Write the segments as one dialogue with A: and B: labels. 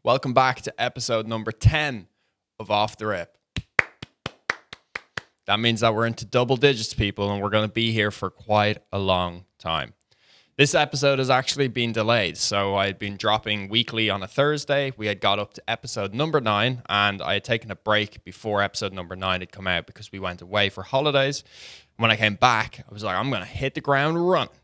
A: Welcome back to episode number 10 of Off the Rip. That means that we're into double digits, people, and we're going to be here for quite a long time. This episode has actually been delayed, so I had been dropping weekly on a Thursday. We had got up to episode number 9, and I had taken a break before episode number 9 had come out because we went away for holidays. When I came back, I was like, I'm going to hit the ground running.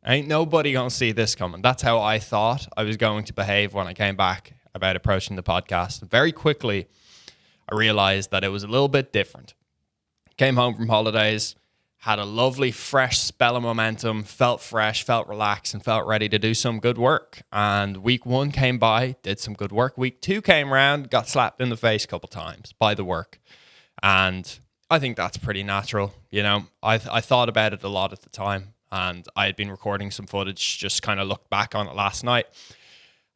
A: Ain't nobody going to see this coming. That's how I thought I was going to behave when I came back about approaching the podcast. Very quickly, I realized that it was a little bit different. Came home from holidays, had a lovely fresh spell of momentum, felt fresh, felt relaxed, and felt ready to do some good work. And week 1 came by, did some good work. Week 2 came around, got slapped in the face a couple times by the work. And I think that's pretty natural. You know, I thought about it a lot at the time. And I had been recording some footage, just kind of looked back on it last night.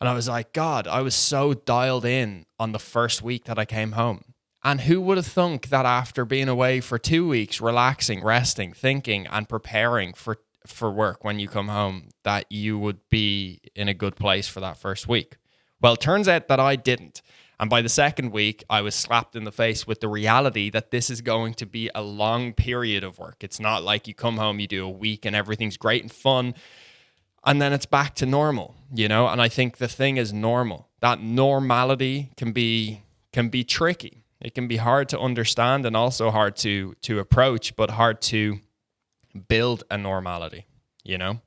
A: And I was like, God, I was so dialed in on the first week that I came home. And who would have thunk that after being away for 2 weeks, relaxing, resting, thinking, and preparing for work when you come home, that you would be in a good place for that first week? Well, it turns out that I didn't. And by the second week, I was slapped in the face with the reality that this is going to be a long period of work. It's not like you come home, you do a week, and everything's great and fun, and then it's back to normal, you know? And I think the thing is normal. That normality can be tricky. It can be hard to understand and also hard to approach, but hard to build a normality, you know?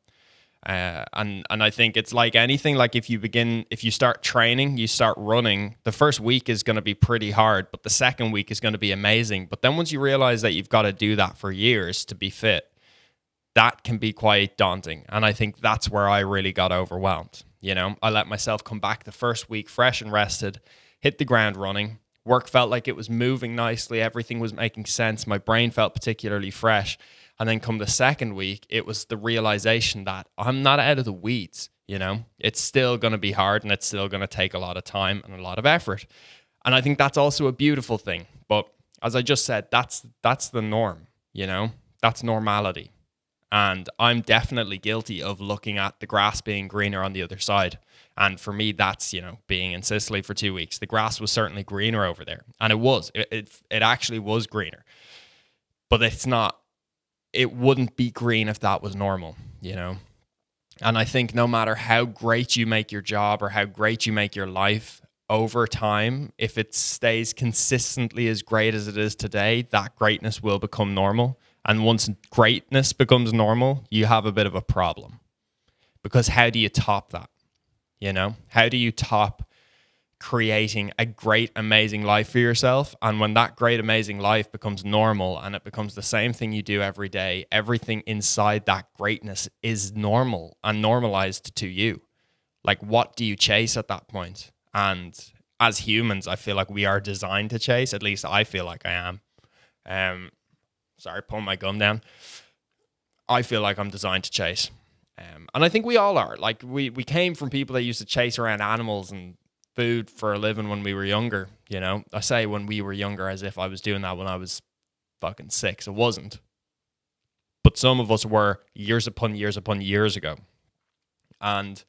A: And I think it's like anything, like if you start training, you start running, the first week is going to be pretty hard, but the second week is going to be amazing. But then once you realize that you've got to do that for years to be fit, that can be quite daunting. And I think that's where I really got overwhelmed. You know, I let myself come back the first week fresh and rested, hit the ground running. Work felt like it was moving nicely. Everything was making sense. My brain felt particularly fresh. And then come the second week, it was the realization that I'm not out of the weeds, you know? It's still going to be hard and it's still going to take a lot of time and a lot of effort. And I think that's also a beautiful thing. But as I just said, that's the norm, you know? That's normality. And I'm definitely guilty of looking at the grass being greener on the other side. And for me, that's, you know, being in Sicily for 2 weeks. The grass was certainly greener over there. And it was. It actually was greener. But it's not. It wouldn't be green if that was normal, you know? And I think no matter how great you make your job or how great you make your life over time, if it stays consistently as great as it is today, that greatness will become normal. And once greatness becomes normal, you have a bit of a problem. Because how do you top that? You know, how do you top creating a great, amazing life for yourself? And when that great, amazing life becomes normal and it becomes the same thing you do every day, everything inside that greatness is normal and normalized to you. Like, what do you chase at that point? And as humans, I feel like we are designed to chase. At least I feel like I am. Sorry, pulling my gun down. I feel like I'm designed to chase. And I think we all are. Like, we came from people that used to chase around animals and food for a living when we were younger, you know? I say when we were younger as if I was doing that when I was fucking 6. It wasn't. But some of us were years upon years upon years ago. And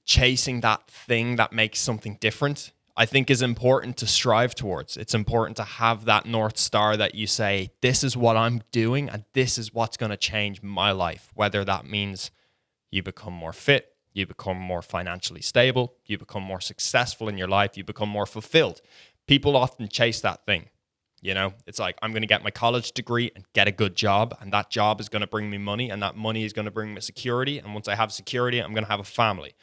A: chasing that thing that makes something different, I think, is important to strive towards. It's important to have that North Star that you say, this is what I'm doing and this is what's going to change my life. Whether that means you become more fit, you become more financially stable, you become more successful in your life, you become more fulfilled. People often chase that thing. You know, it's like, I'm going to get my college degree and get a good job, and that job is going to bring me money, and that money is going to bring me security. And once I have security, I'm going to have a family.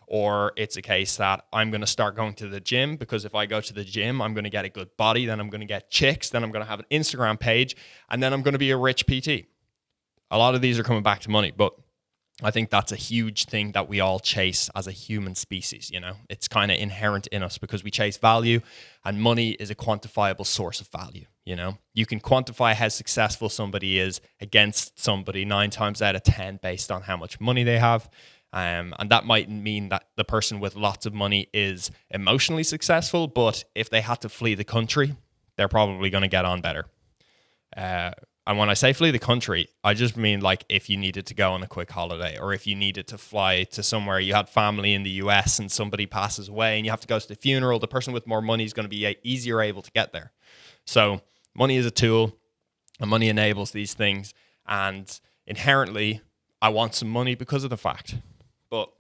A: Or it's a case that I'm going to start going to the gym, because if I go to the gym, I'm going to get a good body, then I'm going to get chicks, then I'm going to have an Instagram page, and then I'm going to be a rich PT. A lot of these are coming back to money, but I think that's a huge thing that we all chase as a human species, you know? It's kind of inherent in us because we chase value, and money is a quantifiable source of value, you know? You can quantify how successful somebody is against somebody 9 times out of 10 based on how much money they have. And that might mean that the person with lots of money is emotionally successful, but if they had to flee the country, they're probably going to get on better. And when I say flee the country, I just mean like if you needed to go on a quick holiday, or if you needed to fly to somewhere, you had family in the US and somebody passes away and you have to go to the funeral, the person with more money is going to be easier able to get there. So money is a tool, and money enables these things. And inherently, I want some money because of the fact. But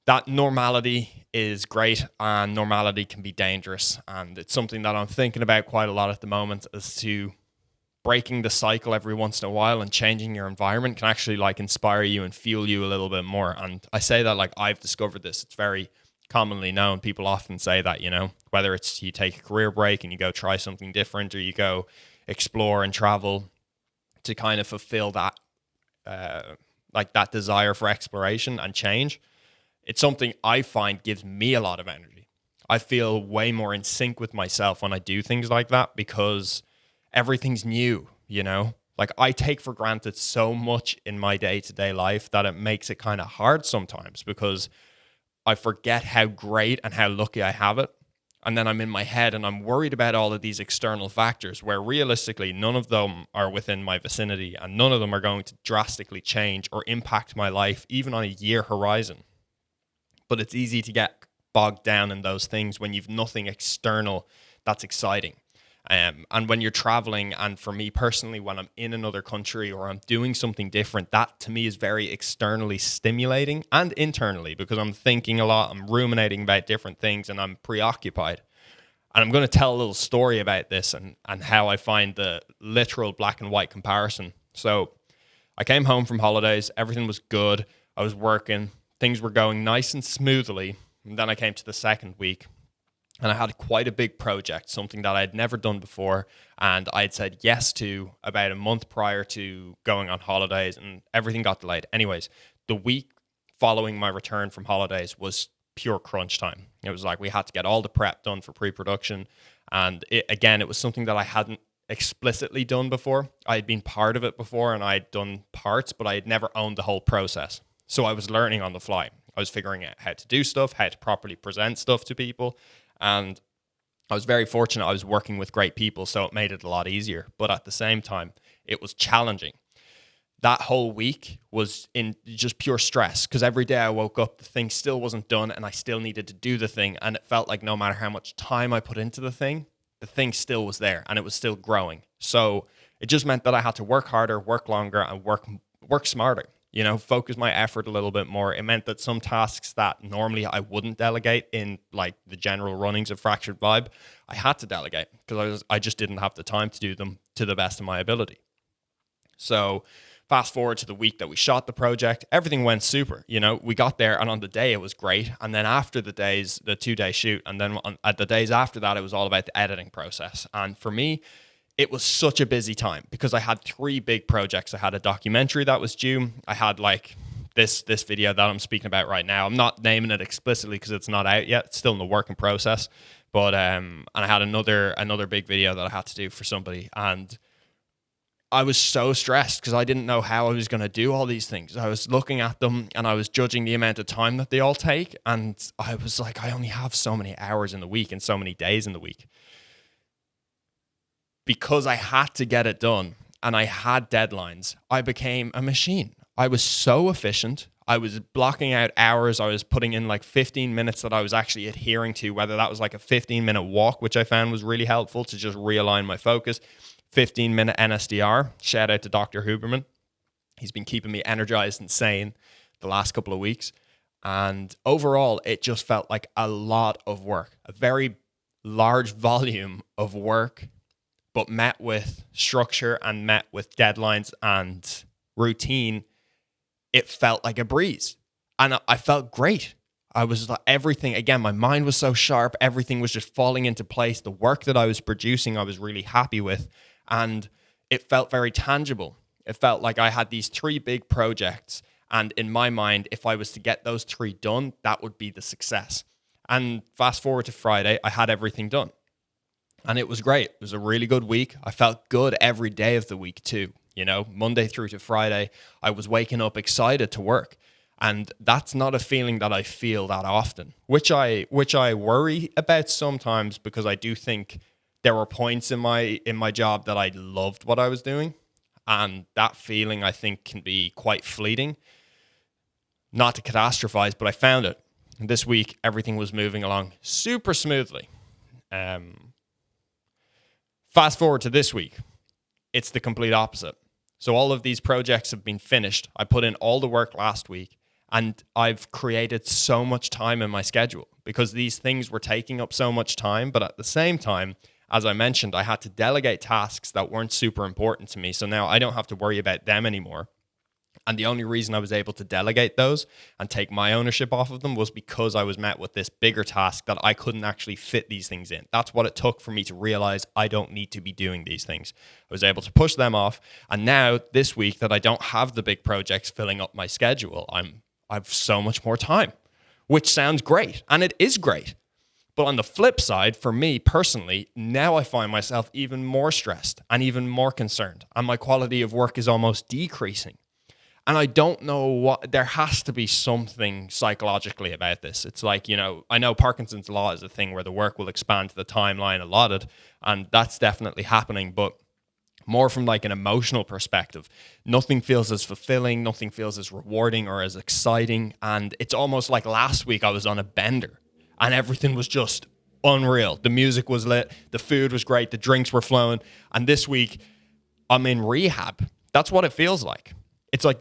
A: that normality is great, and normality can be dangerous. And it's something that I'm thinking about quite a lot at the moment, as to breaking the cycle every once in a while and changing your environment can actually like inspire you and fuel you a little bit more. And I say that like I've discovered this. It's very commonly known. People often say that, you know, whether it's you take a career break and you go try something different, or you go explore and travel to kind of fulfill that, like that desire for exploration and change. It's something I find gives me a lot of energy. I feel way more in sync with myself when I do things like that, because everything's new, you know? Like I take for granted so much in my day-to-day life that it makes it kind of hard sometimes, because I forget how great and how lucky I have it. And then I'm in my head and I'm worried about all of these external factors where realistically none of them are within my vicinity, and none of them are going to drastically change or impact my life, even on a year horizon. But it's easy to get bogged down in those things when you've nothing external that's exciting. And when you're traveling, and for me personally, when I'm in another country or I'm doing something different, that to me is very externally stimulating, and internally, because I'm thinking a lot, I'm ruminating about different things, and I'm preoccupied. And I'm going to tell a little story about this and how I find the literal black and white comparison. So I came home from holidays, everything was good, I was working, things were going nice and smoothly. And then I came to the second week, and I had quite a big project, something that I had never done before. And I had said yes to about a month prior to going on holidays, and everything got delayed. Anyways, the week following my return from holidays was pure crunch time. It was like we had to get all the prep done for pre-production. And it was something that I hadn't explicitly done before. I had been part of it before, and I had done parts, but I had never owned the whole process. So I was learning on the fly. I was figuring out how to do stuff, how to properly present stuff to people. And I was very fortunate. I was working with great people, so it made it a lot easier. But at the same time, it was challenging. That whole week was in just pure stress, because every day I woke up, the thing still wasn't done, and I still needed to do the thing. And it felt like no matter how much time I put into the thing still was there, and it was still growing. So it just meant that I had to work harder, work longer, and work smarter. You know, focus my effort a little bit more. It meant that some tasks that normally I wouldn't delegate in like the general runnings of Fractured Vibe, I had to delegate, because I just didn't have the time to do them to the best of my ability. So fast forward to the week that we shot the project, everything went super. You know, we got there, and on the day it was great. And then after the 2-day shoot, and then at the days after that, it was all about the editing process. And for me, it was such a busy time, because I had 3 big projects. I had a documentary that was due. I had like this video that I'm speaking about right now. I'm not naming it explicitly because it's not out yet. It's still in the work in process. But and I had another big video that I had to do for somebody, and I was so stressed because I didn't know how I was going to do all these things. I was looking at them and I was judging the amount of time that they all take, and I was like, I only have so many hours in the week and so many days in the week. Because I had to get it done and I had deadlines, I became a machine. I was so efficient. I was blocking out hours. I was putting in like 15 minutes that I was actually adhering to, whether that was like a 15-minute walk, which I found was really helpful to just realign my focus. 15-minute NSDR. Shout out to Dr. Huberman. He's been keeping me energized and sane the last couple of weeks. And overall, it just felt like a lot of work, a very large volume of work, but met with structure and met with deadlines and routine. It felt like a breeze. And I felt great. I was like, everything, again, my mind was so sharp. Everything was just falling into place. The work that I was producing, I was really happy with. And it felt very tangible. It felt like I had these 3 big projects. And in my mind, if I was to get those 3 done, that would be the success. And fast forward to Friday, I had everything done. And it was great. It was a really good week. I felt good every day of the week too. You know, Monday through to Friday, I was waking up excited to work. And that's not a feeling that I feel that often, which I worry about sometimes, because I do think There were points in my job that I loved what I was doing, and that feeling I think can be quite fleeting. Not to catastrophize, but I found it. This week, everything was moving along super smoothly. Fast forward to this week, it's the complete opposite. So all of these projects have been finished. I put in all the work last week, and I've created so much time in my schedule because these things were taking up so much time. But at the same time, as I mentioned, I had to delegate tasks that weren't super important to me. So now I don't have to worry about them anymore. And the only reason I was able to delegate those and take my ownership off of them was because I was met with this bigger task that I couldn't actually fit these things in. That's what it took for me to realize I don't need to be doing these things. I was able to push them off. And now this week that I don't have the big projects filling up my schedule, I've so much more time, which sounds great. And it is great. But on the flip side, for me personally, now I find myself even more stressed and even more concerned. And my quality of work is almost decreasing. And I don't know what, there has to be something psychologically about this. It's like, I know Parkinson's law is a thing where the work will expand to the timeline allotted, and that's definitely happening, but more from like an emotional perspective. Nothing feels as fulfilling, nothing feels as rewarding or as exciting, and it's almost like last week I was on a bender, and everything was just unreal. The music was lit, the food was great, the drinks were flowing, and this week I'm in rehab. That's what it feels like. It's like,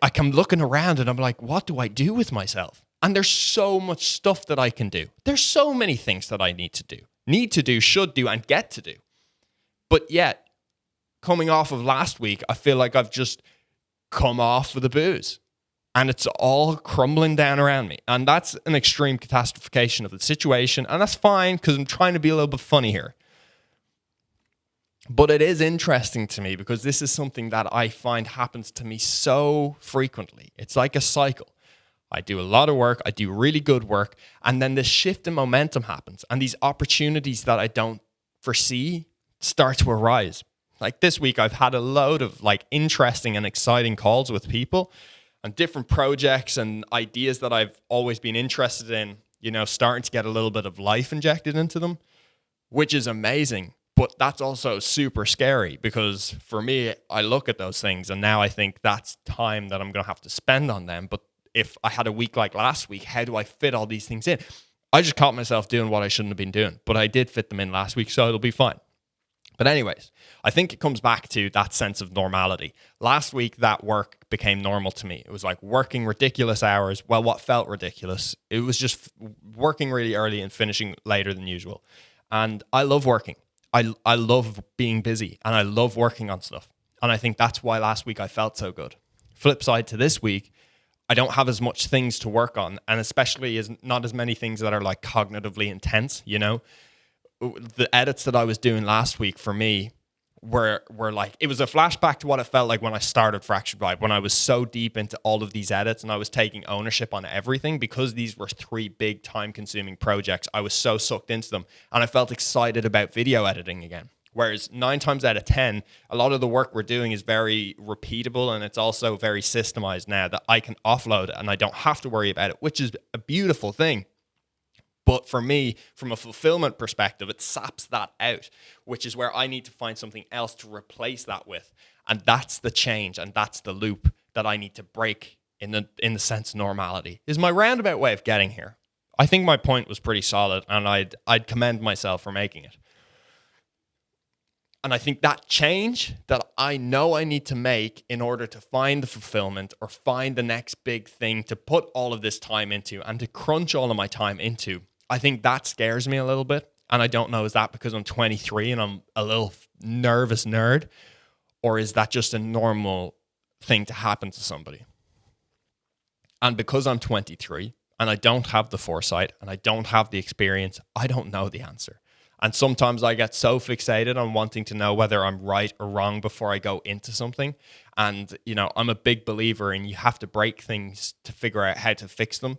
A: I'm looking around and I'm like, what do I do with myself? And there's so much stuff that I can do. There's so many things that I need to do, should do, and get to do. But yet, coming off of last week, I feel like I've just come off of the booze. And it's all crumbling down around me. And that's an extreme catastrophication of the situation. And that's fine because I'm trying to be a little bit funny here. But it is interesting to me because this is something that I find happens to me so frequently. It's like a cycle. I do a lot of work, I do really good work, and then this shift in momentum happens, and these opportunities that I don't foresee start to arise. Like this week, I've had a load of like interesting and exciting calls with people and different projects and ideas that I've always been interested in, starting to get a little bit of life injected into them, which is amazing. But that's also super scary because for me, I look at those things and now I think that's time that I'm going to have to spend on them. But if I had a week like last week, how do I fit all these things in? I just caught myself doing what I shouldn't have been doing, but I did fit them in last week, so it'll be fine. But anyways, I think it comes back to that sense of normality. Last week, that work became normal to me. It was like working ridiculous hours. Well, what felt ridiculous, it was just working really early and finishing later than usual. And I love working. I love being busy and I love working on stuff. And I think that's why last week I felt so good. Flip side to this week, I don't have as much things to work on, and especially not as many things that are like cognitively intense, The edits that I was doing last week for me were like, it was a flashback to what it felt like when I started Fractured Vibe, when I was so deep into all of these edits and I was taking ownership on everything because these were 3 big time-consuming projects. I was so sucked into them and I felt excited about video editing again. Whereas 9 times out of 10, a lot of the work we're doing is very repeatable and it's also very systemized now that I can offload and I don't have to worry about it, which is a beautiful thing. But for me, from a fulfillment perspective, it saps that out, which is where I need to find something else to replace that with. And that's the change and that's the loop that I need to break in the sense of normality, is my roundabout way of getting here. I think my point was pretty solid and I'd commend myself for making it. And I think that change that I know I need to make in order to find the fulfillment or find the next big thing to put all of this time into and to crunch all of my time into, I think that scares me a little bit. And I don't know, is that because I'm 23 and I'm a little nervous nerd? Or is that just a normal thing to happen to somebody? And because I'm 23 and I don't have the foresight and I don't have the experience, I don't know the answer. And sometimes I get so fixated on wanting to know whether I'm right or wrong before I go into something. And, I'm a big believer in you have to break things to figure out how to fix them.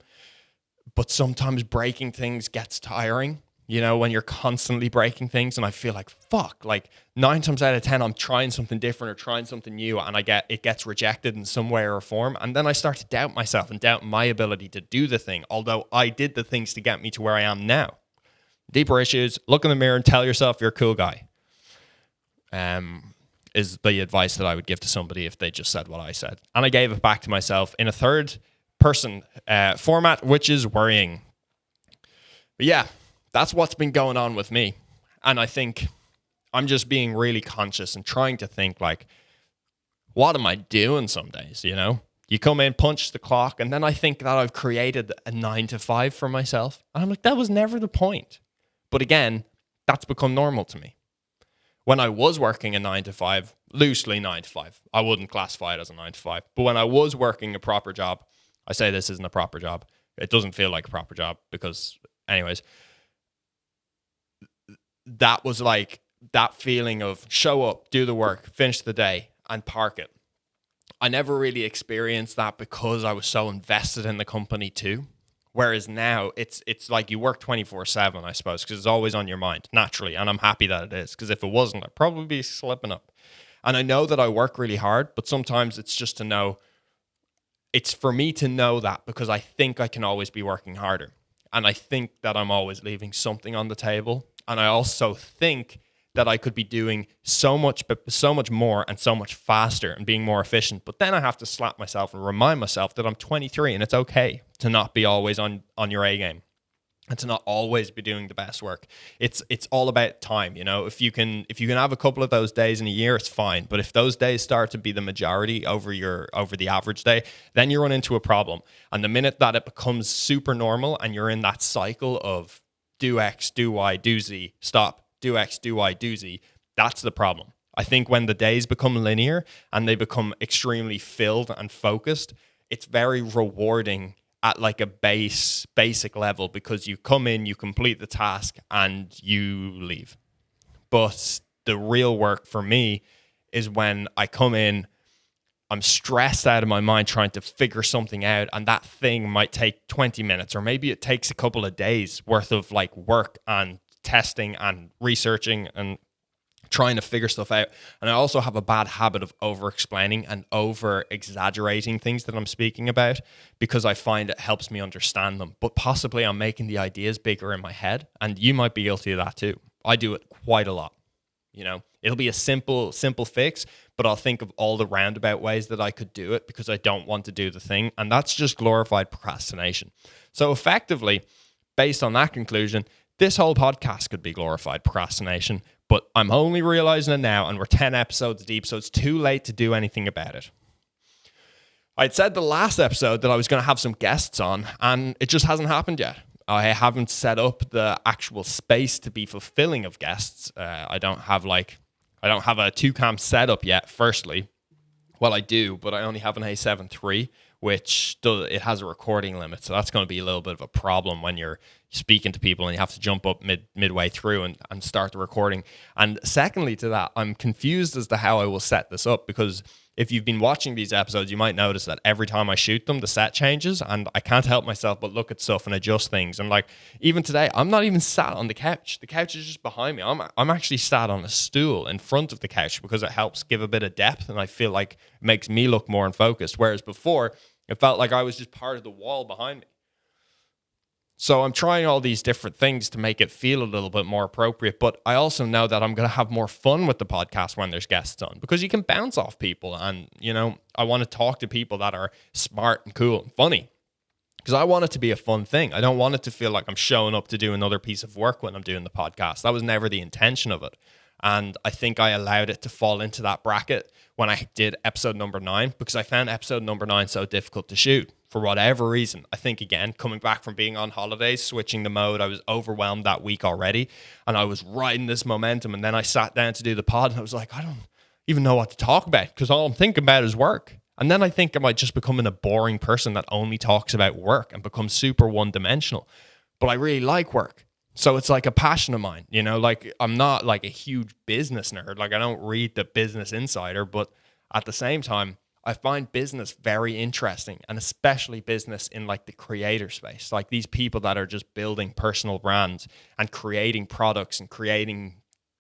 A: But sometimes breaking things gets tiring, when you're constantly breaking things. And I feel like, fuck, like 9 times out of 10, I'm trying something different or trying something new and it gets rejected in some way or form. And then I start to doubt myself and doubt my ability to do the thing, although I did the things to get me to where I am now. Deeper issues, look in the mirror and tell yourself you're a cool guy. Is the advice that I would give to somebody if they just said what I said. And I gave it back to myself in a third person format, which is worrying. But yeah, that's what's been going on with me. And I think I'm just being really conscious and trying to think like, what am I doing some days, you know? You come in, punch the clock, and then I think that I've created a 9 to 5 for myself. And I'm like, that was never the point. But again, that's become normal to me. When I was working a 9 to 5, loosely 9 to 5, I wouldn't classify it as a 9 to 5. But when I was working a proper job, I say this isn't a proper job. It doesn't feel like a proper job because, anyways, that was like that feeling of show up, do the work, finish the day, and park it. I never really experienced that because I was so invested in the company too. Whereas now it's like you work 24/7, I suppose, because it's always on your mind naturally. And I'm happy that it is, because if it wasn't, I'd probably be slipping up. And I know that I work really hard, but sometimes it's just to know, it's for me to know that because I think I can always be working harder. And I think that I'm always leaving something on the table. And I also think that I could be doing so much more and so much faster and being more efficient. But then I have to slap myself and remind myself that I'm 23 and it's okay to not be always on your A game and to not always be doing the best work. It's all about time, you know. If you can have a couple of those days in a year, it's fine. But if those days start to be the majority over the average day, then you run into a problem. And the minute that it becomes super normal and you're in that cycle of do X, do Y, do Z, stop, do X, do Y, do Z, that's the problem. I think when the days become linear and they become extremely filled and focused, it's very rewarding at like a basic level because you come in, you complete the task, and you leave. But the real work for me is when I come in, I'm stressed out of my mind trying to figure something out, and that thing might take 20 minutes, or maybe it takes a couple of days worth of like work and testing and researching and trying to figure stuff out. And I also have a bad habit of over-explaining and over-exaggerating things that I'm speaking about because I find it helps me understand them. But possibly I'm making the ideas bigger in my head, and you might be guilty of that too. I do it quite a lot. You know, it'll be a simple fix, but I'll think of all the roundabout ways that I could do it because I don't want to do the thing. And that's just glorified procrastination. So effectively, based on that conclusion, this whole podcast could be glorified procrastination, but I'm only realizing it now, and we're 10 episodes deep, so it's too late to do anything about it. I'd said the last episode that I was going to have some guests on, and it just hasn't happened yet. I haven't set up the actual space to be fulfilling of guests. I don't have a two-cam setup yet, firstly. Well, I do, but I only have an A7 III, which it has a recording limit. So that's going to be a little bit of a problem when you're speaking to people and you have to jump up midway through and start the recording. And secondly to that, I'm confused as to how I will set this up, because if you've been watching these episodes, you might notice that every time I shoot them, the set changes, and I can't help myself but look at stuff and adjust things. And like even today, I'm not even sat on the couch. The couch is just behind me. I'm actually sat on a stool in front of the couch because it helps give a bit of depth, and I feel like it makes me look more focused. Whereas before, it felt like I was just part of the wall behind me. So I'm trying all these different things to make it feel a little bit more appropriate. But I also know that I'm going to have more fun with the podcast when there's guests on, because you can bounce off people. And, you know, I want to talk to people that are smart and cool and funny, because I want it to be a fun thing. I don't want it to feel like I'm showing up to do another piece of work when I'm doing the podcast. That was never the intention of it. And I think I allowed it to fall into that bracket when I did episode number 9, because I found episode number 9 so difficult to shoot for whatever reason. I think, again, coming back from being on holidays, switching the mode, I was overwhelmed that week already, and I was riding this momentum. And then I sat down to do the pod, and I was like, I don't even know what to talk about, because all I'm thinking about is work. And then I think I might just becoming a boring person that only talks about work and becomes super one-dimensional. But I really like work. So it's like a passion of mine, you know, like I'm not like a huge business nerd. Like I don't read the Business Insider, but at the same time, I find business very interesting, and especially business in like the creator space, like these people that are just building personal brands and creating products and creating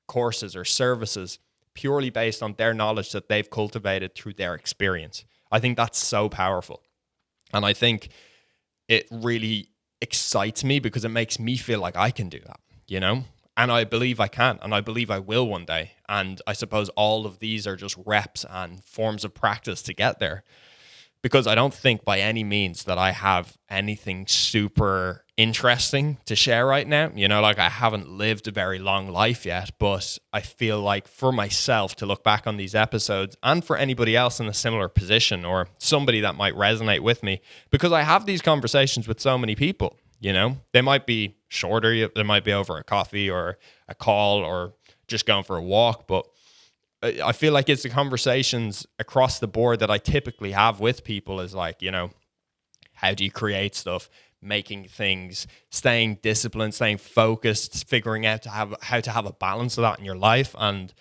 A: courses or services purely based on their knowledge that they've cultivated through their experience. I think that's so powerful. And I think it really excites me because it makes me feel like I can do that. you know? And I believe I can, and I believe I will one day. And I suppose all of these are just reps and forms of practice to get there. Because I don't think by any means that I have anything super interesting to share right now. You know, like I haven't lived a very long life yet, but I feel like for myself to look back on these episodes and for anybody else in a similar position or somebody that might resonate with me, because I have these conversations with so many people, you know, they might be shorter, they might be over a coffee or a call or just going for a walk, but I feel like it's the conversations across the board that I typically have with people is like, you know, how do you create stuff, making things, staying disciplined, staying focused, figuring out how to have a balance of that in your life. And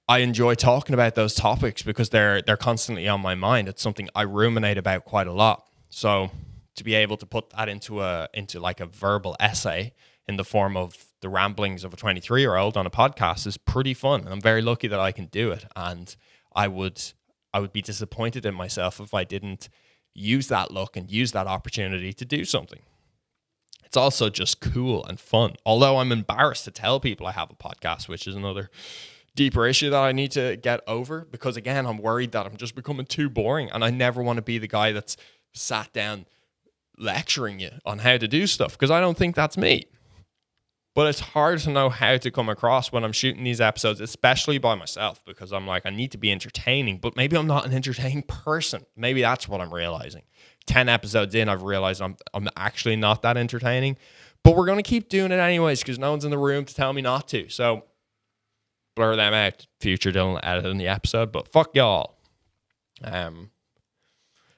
A: I enjoy talking about those topics because they're constantly on my mind. It's something I ruminate about quite a lot. So to be able to put that into like a verbal essay in the form of the ramblings of a 23-year-old on a podcast is pretty fun. I'm very lucky that I can do it. And I would be disappointed in myself if I didn't use that luck and use that opportunity to do something. It's also just cool and fun. Although I'm embarrassed to tell people I have a podcast, which is another deeper issue that I need to get over because, again, I'm worried that I'm just becoming too boring and I never want to be the guy that's sat down lecturing you on how to do stuff because I don't think that's me. But it's hard to know how to come across when I'm shooting these episodes, especially by myself, because I'm like, I need to be entertaining, but maybe I'm not an entertaining person. Maybe that's what I'm realizing. 10 episodes in, I've realized I'm actually not that entertaining, but we're going to keep doing it anyways because no one's in the room to tell me not to. So blur them out, future Dylan editing the episode, but fuck y'all.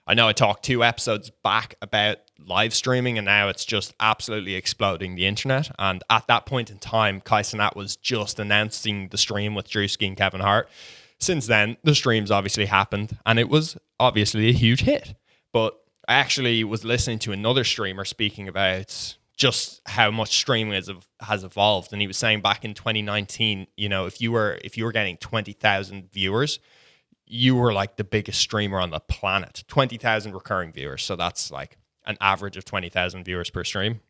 A: I know I talked 2 episodes back about live streaming and now it's just absolutely exploding the internet. And at that point in time, Kai Cenat was just announcing the stream with Drewski and Kevin Hart. Since then, the streams obviously happened and it was obviously a huge hit. But I actually was listening to another streamer speaking about just how much streaming has evolved. And he was saying back in 2019, you know, if you were getting 20,000 viewers, you were like the biggest streamer on the planet. 20,000 recurring viewers. So that's like an average of 20,000 viewers per stream.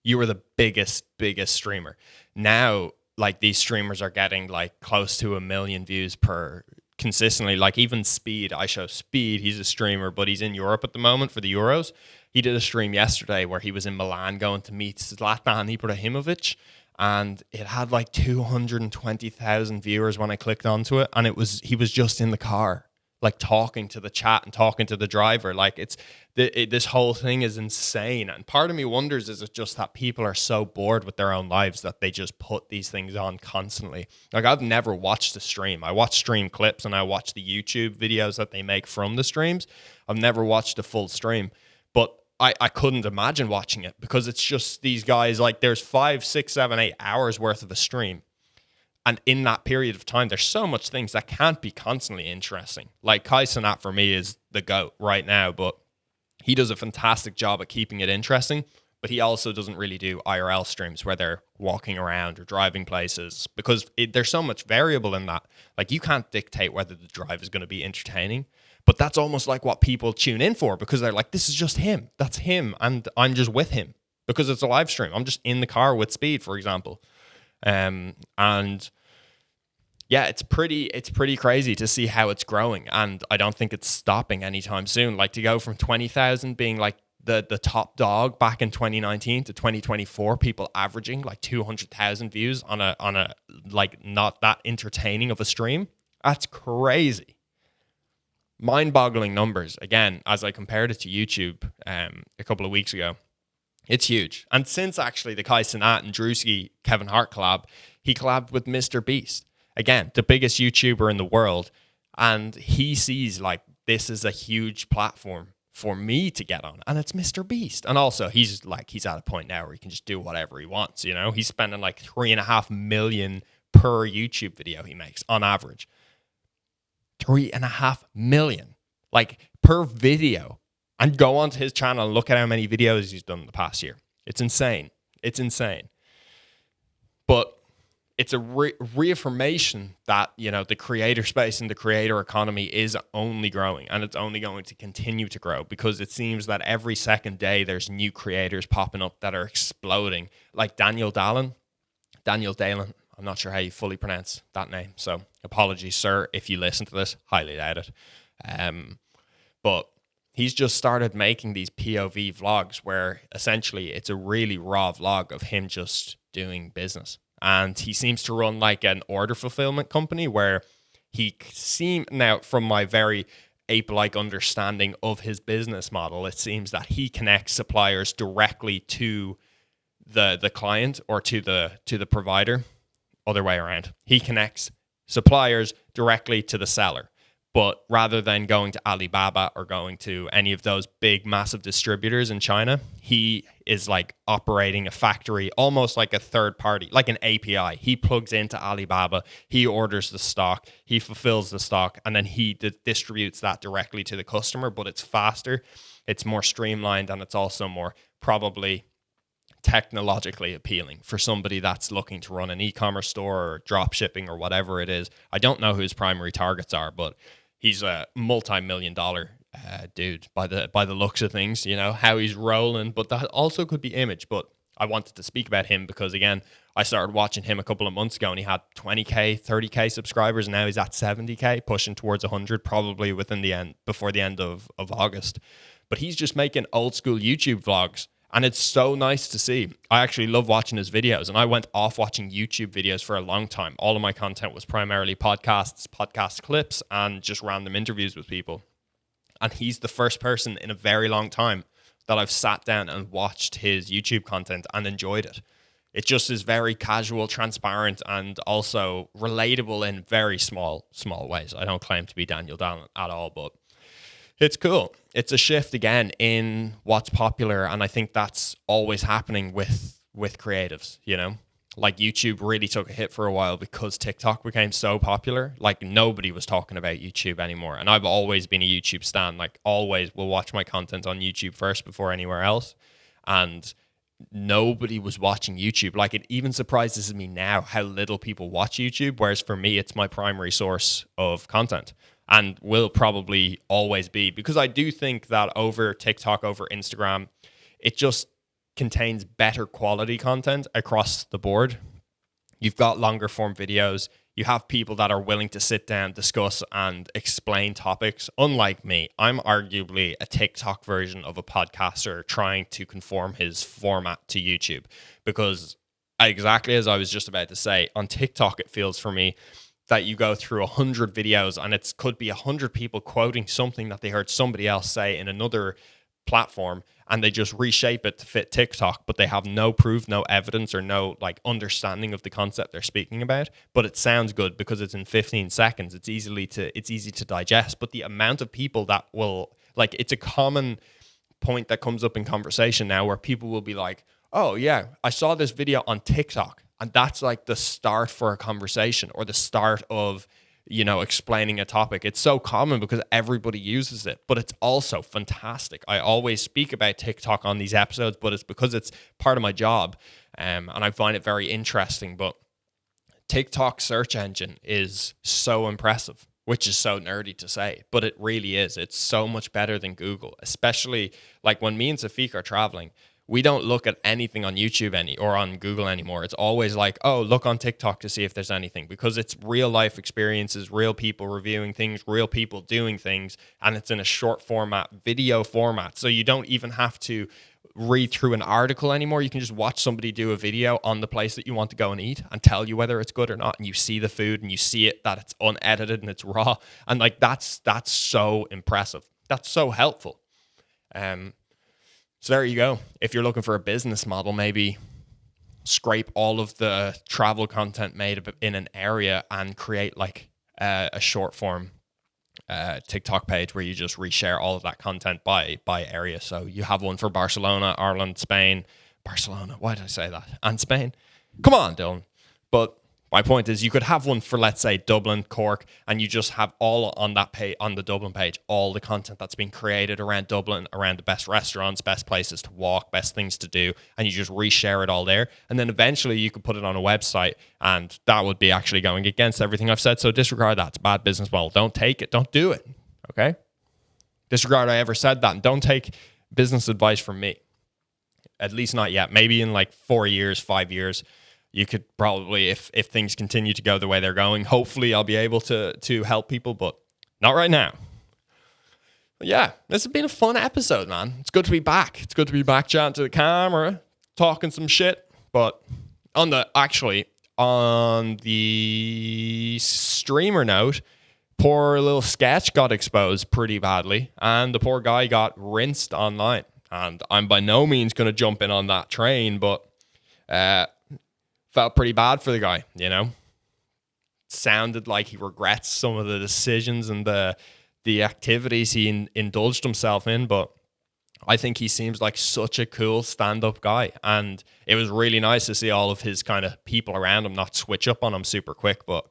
A: You were the biggest streamer. Now, like these streamers are getting like close to 1 million views per consistently. Like even Speed, I show Speed, he's a streamer, but he's in Europe at the moment for the Euros. He did a stream yesterday where he was in Milan going to meet Zlatan Ibrahimovic. And it had like 220,000 viewers when I clicked onto it. And he was just in the car, like talking to the chat and talking to the driver. Like this whole thing is insane. And part of me wonders, is it just that people are so bored with their own lives that they just put these things on constantly? Like I've never watched a stream. I watch stream clips and I watch the YouTube videos that they make from the streams. I've never watched a full stream, but I couldn't imagine watching it because it's just these guys, like there's 5, 6, 7, 8 hours worth of a stream. And in that period of time, there's so much things that can't be constantly interesting. Like Kai Cenat for me is the GOAT right now, but he does a fantastic job at keeping it interesting. But he also doesn't really do IRL streams where they're walking around or driving places because there's so much variable in that. Like you can't dictate whether the drive is going to be entertaining. But that's almost like what people tune in for because they're like, this is just him. That's him. And I'm just with him because it's a live stream. I'm just in the car with Speed, for example. And yeah, it's pretty crazy to see how it's growing. And I don't think it's stopping anytime soon. Like to go from 20,000 being like the top dog back in 2019 to 2024, people averaging like 200,000 views on a like not that entertaining of a stream. That's crazy. Mind-boggling numbers, again, as I compared it to YouTube a couple of weeks ago. It's huge. And since actually the Kai Cenat and Drewski Kevin Hart collab, he collabed with Mr. Beast. Again, the biggest YouTuber in the world. And he sees like this is a huge platform for me to get on. And it's Mr. Beast. And also he's at a point now where he can just do whatever he wants, you know? He's spending like $3.5 million per YouTube video he makes on average. 3.5 million like per video, and go onto his channel and look at how many videos he's done in the past year. It's insane. But it's a reaffirmation that, you know, the creator space and the creator economy is only growing, and it's only going to continue to grow, because it seems that every second day there's new creators popping up that are exploding, like Daniel Dallin. I'm not sure how you fully pronounce that name, so apologies, sir, if you listen to this. Highly doubt it. But he's just started making these POV vlogs where essentially it's a really raw vlog of him just doing business. And he seems to run like an order fulfillment company where now from my very ape-like understanding of his business model, it seems that he connects suppliers directly to the client or to the provider. Other way around. He connects suppliers directly to the seller. But rather than going to Alibaba or going to any of those big, massive distributors in China, he is like operating a factory, almost like a third party, like an API. He plugs into Alibaba, he orders the stock, he fulfills the stock, and then he distributes that directly to the customer. But it's faster, it's more streamlined, and it's also more probably technologically appealing for somebody that's looking to run an e-commerce store or drop shipping or whatever it is. I don't know who his primary targets are, but he's a multi-million-dollar dude by the looks of things, you know, how he's rolling. But that also could be image. But I wanted to speak about him because, again, I started watching him a couple of months ago and he had 20K, 30K subscribers. And now he's at 70K, pushing towards 100, probably before the end of August. But he's just making old school YouTube vlogs. And it's so nice to see. I actually love watching his videos, and I went off watching YouTube videos for a long time. All of my content was primarily podcasts, podcast clips, and just random interviews with people. And he's the first person in a very long time that I've sat down and watched his YouTube content and enjoyed it. It just is very casual, transparent, and also relatable in very small ways. I don't claim to be Daniel Dallin at all, but it's cool. It's a shift again in what's popular, and I think that's always happening with creatives, you know? Like YouTube really took a hit for a while because TikTok became so popular. Like nobody was talking about YouTube anymore. And I've always been a YouTube stan. Like always will watch my content on YouTube first before anywhere else. And nobody was watching YouTube. Like it even surprises me now how little people watch YouTube, whereas for me, it's my primary source of content. And will probably always be, because I do think that over TikTok, over Instagram, it just contains better quality content across the board. You've got longer form videos. You have people that are willing to sit down, discuss, and explain topics. Unlike me, I'm arguably a TikTok version of a podcaster trying to conform his format to YouTube. Because exactly as I was just about to say, on TikTok, it feels for me that you go through 100 videos and it could be 100 people quoting something that they heard somebody else say in another platform, and they just reshape it to fit TikTok, but they have no proof, no evidence, or no like understanding of the concept they're speaking about. But it sounds good because it's in 15 seconds. It's easy to digest. But the amount of people that will, like, it's a common point that comes up in conversation now where people will be like, oh yeah, I saw this video on TikTok. And that's like the start for a conversation or the start of, you know, explaining a topic. It's so common because everybody uses it, but it's also fantastic. I always speak about TikTok on these episodes, but it's because it's part of my job. And I find it very interesting. But TikTok search engine is so impressive, which is so nerdy to say, but it really is. It's so much better than Google, especially like when me and Safik are traveling. We don't look at anything on YouTube or on Google anymore. It's always like, oh, look on TikTok to see if there's anything, because it's real life experiences, real people reviewing things, real people doing things, and it's in a short format, video format. So you don't even have to read through an article anymore. You can just watch somebody do a video on the place that you want to go and eat and tell you whether it's good or not. And you see the food and you see it, that it's unedited and it's raw. And like, that's so impressive. That's so helpful. So there you go. If you're looking for a business model, maybe scrape all of the travel content made in an area and create like a short form TikTok page where you just reshare all of that content by area. So you have one for Barcelona, Ireland, Spain. Barcelona, why did I say that? And Spain. Come on, Dylan. But My point is, you could have one for, let's say, Dublin, Cork, and you just have all on that page, on the Dublin page, all the content that's been created around Dublin, around the best restaurants, best places to walk, best things to do, and you just reshare it all there. And then eventually you could put it on a website, and that would be actually going against everything I've said. So disregard that. It's a bad business model. Don't take it. Don't do it. Okay? Disregard I ever said that, and don't take business advice from me. At least not yet. Maybe in like 4 years, 5 years, you could probably, if things continue to go the way they're going, hopefully I'll be able to help people, but not right now. But yeah, this has been a fun episode, man. It's good to be back. It's good to be back chatting to the camera, talking some shit. But on the streamer note, poor little sketch got exposed pretty badly, and the poor guy got rinsed online. And I'm by no means going to jump in on that train, but felt pretty bad for the guy, you know. Sounded like he regrets some of the decisions and the activities he indulged himself in, but I think he seems like such a cool stand-up guy, and it was really nice to see all of his kind of people around him not switch up on him super quick. But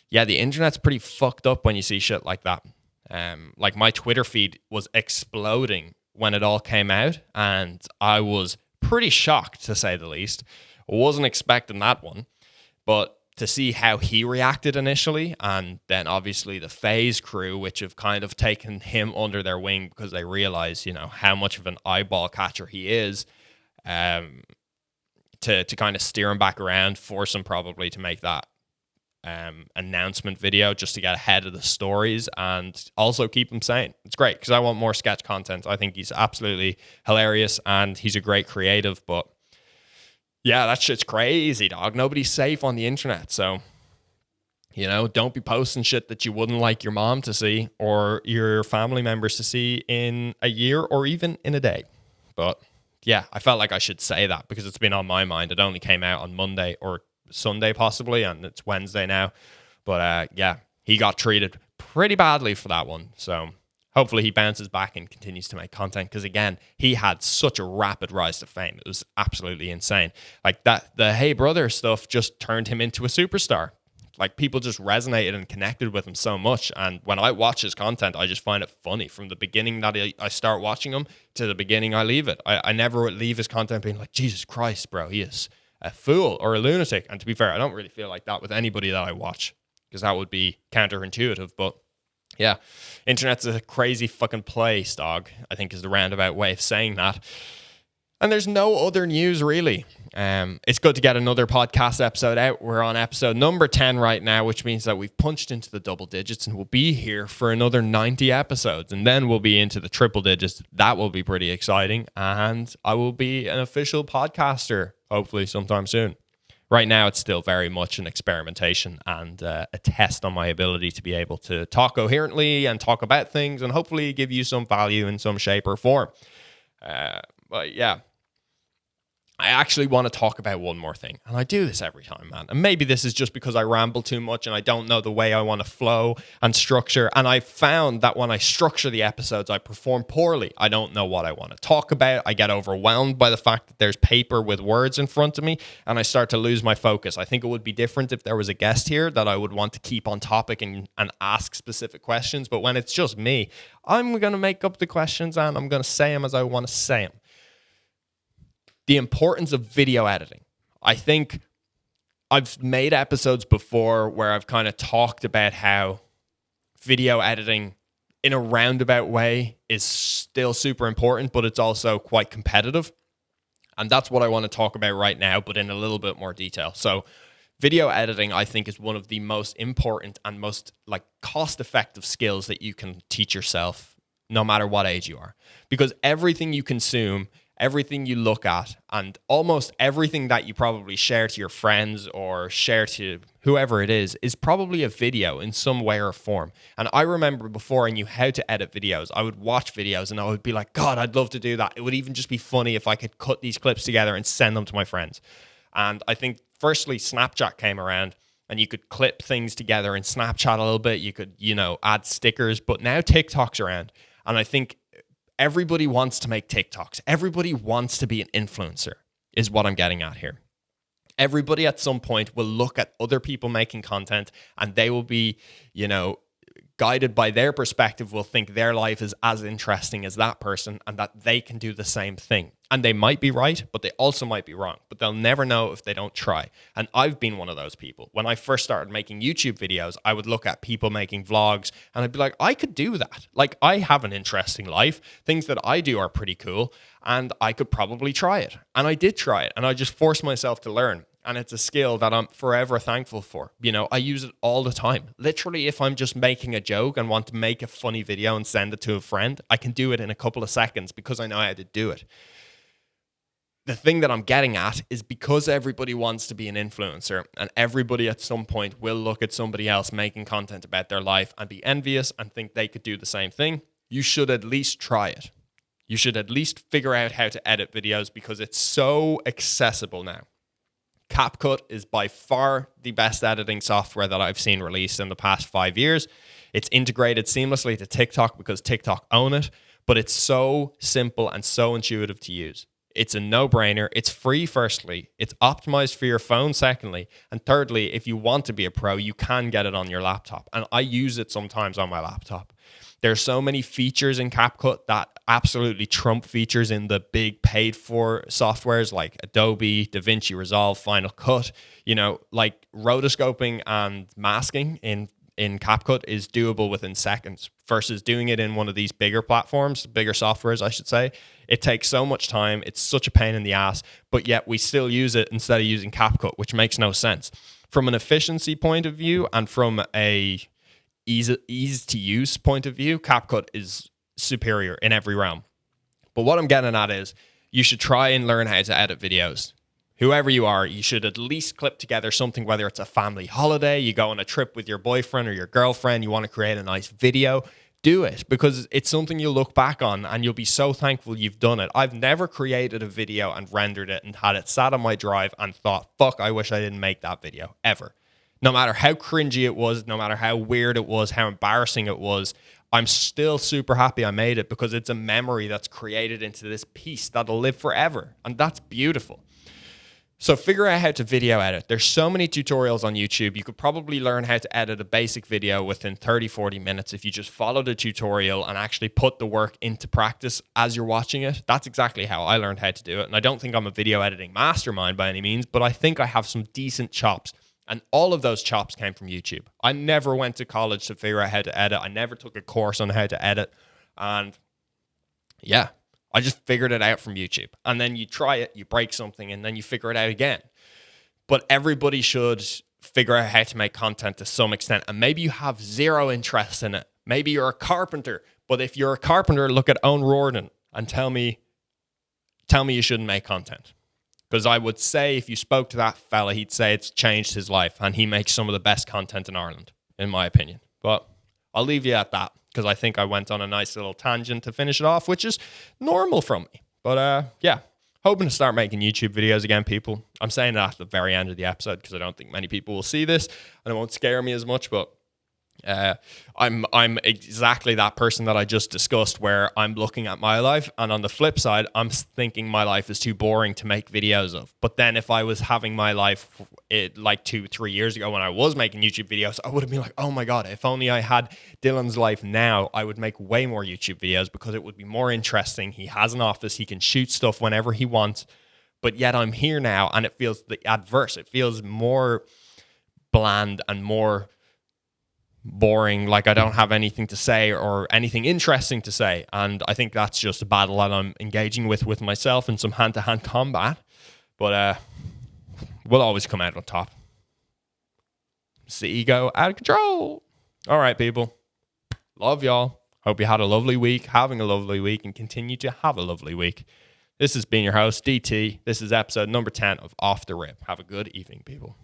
A: yeah, the internet's pretty fucked up when you see shit like that. Like my Twitter feed was exploding when it all came out, and I was pretty shocked, to say the least. I wasn't expecting that one, but to see how he reacted initially, and then obviously the FaZe crew, which have kind of taken him under their wing because they realize, you know, how much of an eyeball catcher he is, to kind of steer him back around, force him probably to make that announcement video just to get ahead of the stories and also keep him sane. It's great because I want more sketch content. I think he's absolutely hilarious and he's a great creative, but yeah, that shit's crazy, dog. Nobody's safe on the internet. So, you know, don't be posting shit that you wouldn't like your mom to see or your family members to see in a year or even in a day. But yeah, I felt like I should say that because it's been on my mind. It only came out on Monday or Sunday possibly, and it's Wednesday now. But yeah, he got treated pretty badly for that one. So hopefully he bounces back and continues to make content because, again, he had such a rapid rise to fame. It was absolutely insane. Like that, the Hey Brother stuff just turned him into a superstar. Like people just resonated and connected with him so much. And when I watch his content, I just find it funny from the beginning that I start watching him to the beginning I leave it. I never leave his content being like, Jesus Christ, bro, he is a fool or a lunatic. And to be fair, I don't really feel like that with anybody that I watch because that would be counterintuitive. But yeah, internet's a crazy fucking place, dog, I think is the roundabout way of saying that. And there's no other news, really. It's good to get another podcast episode out. We're on episode number 10 right now, which means that we've punched into the double digits and we'll be here for another 90 episodes. And then we'll be into the triple digits. That will be pretty exciting. And I will be an official podcaster, hopefully sometime soon. Right now, it's still very much an experimentation and a test on my ability to be able to talk coherently and talk about things and hopefully give you some value in some shape or form. But yeah, I actually want to talk about one more thing. And I do this every time, man. And maybe this is just because I ramble too much and I don't know the way I want to flow and structure. And I found that when I structure the episodes, I perform poorly. I don't know what I want to talk about. I get overwhelmed by the fact that there's paper with words in front of me and I start to lose my focus. I think it would be different if there was a guest here that I would want to keep on topic and ask specific questions. But when it's just me, I'm going to make up the questions and I'm going to say them as I want to say them. The importance of video editing. I think I've made episodes before where I've kind of talked about how video editing in a roundabout way is still super important, but it's also quite competitive. And that's what I want to talk about right now, but in a little bit more detail. So video editing, I think, is one of the most important and most like cost-effective skills that you can teach yourself, no matter what age you are. Because everything you consume, everything you look at, and almost everything that you probably share to your friends or share to whoever it is probably a video in some way or form. And I remember before I knew how to edit videos, I would watch videos and I would be like, God, I'd love to do that. It would even just be funny if I could cut these clips together and send them to my friends. And I think firstly, Snapchat came around and you could clip things together in Snapchat a little bit. You could, add stickers, but now TikTok's around. And I think everybody wants to make TikToks. Everybody wants to be an influencer is what I'm getting at here. Everybody at some point will look at other people making content and they will be, guided by their perspective, will think their life is as interesting as that person and that they can do the same thing. And they might be right, but they also might be wrong. But they'll never know if they don't try. And I've been one of those people. When I first started making YouTube videos, I would look at people making vlogs and I'd be like, I could do that. Like, I have an interesting life. Things that I do are pretty cool and I could probably try it. And I did try it and I just forced myself to learn. And it's a skill that I'm forever thankful for. I use it all the time. Literally, if I'm just making a joke and want to make a funny video and send it to a friend, I can do it in a couple of seconds because I know how to do it. The thing that I'm getting at is because everybody wants to be an influencer and everybody at some point will look at somebody else making content about their life and be envious and think they could do the same thing, you should at least try it. You should at least figure out how to edit videos because it's so accessible now. CapCut is by far the best editing software that I've seen released in the past 5 years. It's integrated seamlessly to TikTok because TikTok own it, but it's so simple and so intuitive to use. It's a no-brainer. It's free, firstly. It's optimized for your phone, secondly. And thirdly, if you want to be a pro, you can get it on your laptop. And I use it sometimes on my laptop. There's so many features in CapCut that absolutely trump features in the big paid-for softwares like Adobe, DaVinci Resolve, Final Cut. Like rotoscoping and masking in CapCut is doable within seconds versus doing it in one of these bigger platforms, bigger softwares, I should say. It takes so much time. It's such a pain in the ass, but yet we still use it instead of using CapCut, which makes no sense. From an efficiency point of view and from a ease to use point of view, CapCut is superior in every realm. But what I'm getting at is you should try and learn how to edit videos. Whoever you are, you should at least clip together something, whether it's a family holiday, you go on a trip with your boyfriend or your girlfriend, you want to create a nice video, do it because it's something you'll look back on and you'll be so thankful you've done it. I've never created a video and rendered it and had it sat on my drive and thought, fuck, I wish I didn't make that video, ever. No matter how cringy it was, no matter how weird it was, how embarrassing it was, I'm still super happy I made it because it's a memory that's created into this piece that'll live forever. And that's beautiful. So figure out how to video edit. There's so many tutorials on YouTube. You could probably learn how to edit a basic video within 30, 40 minutes if you just follow the tutorial and actually put the work into practice as you're watching it. That's exactly how I learned how to do it. And I don't think I'm a video editing mastermind by any means, but I think I have some decent chops. And all of those chops came from YouTube. I never went to college to figure out how to edit. I never took a course on how to edit. And yeah, I just figured it out from YouTube. And then you try it, you break something, and then you figure it out again. But everybody should figure out how to make content to some extent. And maybe you have zero interest in it. Maybe you're a carpenter. But if you're a carpenter, look at Owen Roarden and tell me you shouldn't make content. Because I would say if you spoke to that fella, he'd say it's changed his life. And he makes some of the best content in Ireland, in my opinion. But I'll leave you at that because I think I went on a nice little tangent to finish it off, which is normal from me. But yeah, hoping to start making YouTube videos again, people. I'm saying that at the very end of the episode because I don't think many people will see this and it won't scare me as much, but I'm exactly that person that I just discussed where I'm looking at my life and on the flip side, I'm thinking my life is too boring to make videos of. But then if I was having my life like 2-3 years ago when I was making YouTube videos, I would have been like, oh my God, if only I had Dylan's life now, I would make way more YouTube videos because it would be more interesting. He has an office, he can shoot stuff whenever he wants, but yet I'm here now and it feels the adverse. It feels more bland and more boring, like I don't have anything to say or anything interesting to say. And I think that's just a battle that I'm engaging with myself in some hand-to-hand combat. But we'll always come out on top. It's the ego out of control. All right, people. Love y'all. Hope you had a lovely week, having a lovely week, and continue to have a lovely week. This has been your host, DT. This is episode number 10 of Off the Rip. Have a good evening, people.